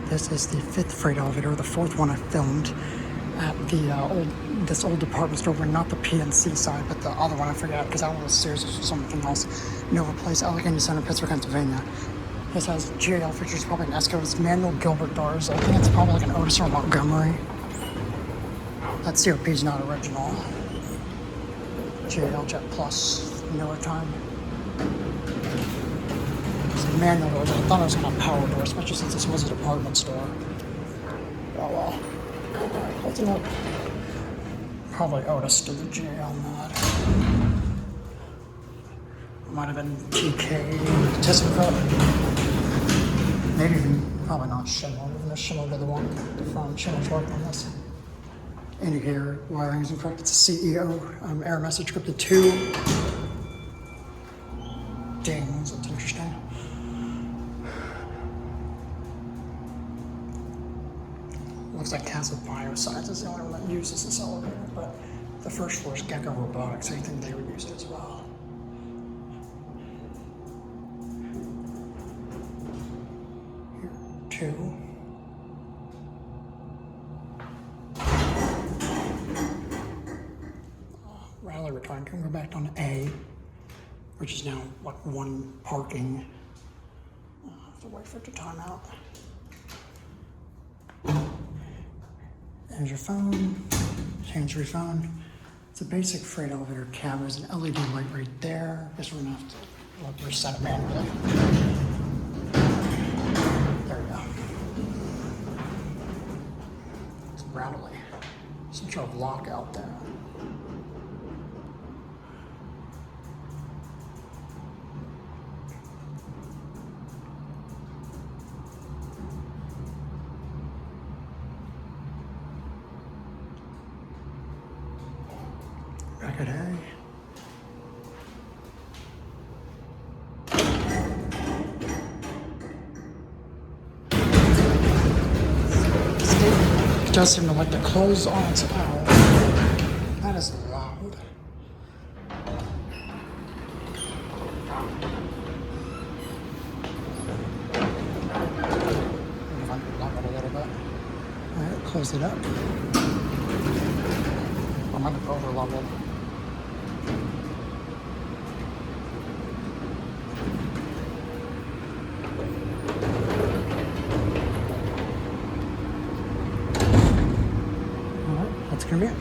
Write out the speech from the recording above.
This is the 5th freight elevator, the 4th one I filmed at the this old department store, but not the PNC side, but the other one I forgot because that one was seriously something else. Nova Place, Allegheny Center, Pittsburgh, Pennsylvania. This has GAL fixtures, probably an ESCO. It's manual Guilbert doors. I think it's probably like an Otis or Montgomery. That COP is not original. GAL Jet Plus, newer time. It's a manual doors. I thought it was kind of power door, especially since this was a department store. Oh well. Alright, holds it up. Probably Otis to the GAL mod. Might have been TK, ThyssenKrupp. Maybe even, probably not Schindler. Even the Schindler to the one from Schindler's worked on this. Indicator wiring is incorrect. It's a CEO error message scripted 2. Dings, that's interesting. Looks like Castle Biosciences is the only one that uses this elevator, but the first floor is Gecko Robotics, so you think they would use it as well. Here, 2. Rally return can go back down to A, which is now like 1 parking. I have to wait for it to time out. There's your phone, hands-free phone. It's a basic freight elevator cab. There's an LED light right there. I guess we're gonna have to reset it manually. There we go. It's rattly. Some sort of lock out there. Back at A. It does seem to like to close on its own. That is loud. If I can lock it a little bit. Alright, close it up. I might have over leveled. Alright, that's gonna be it.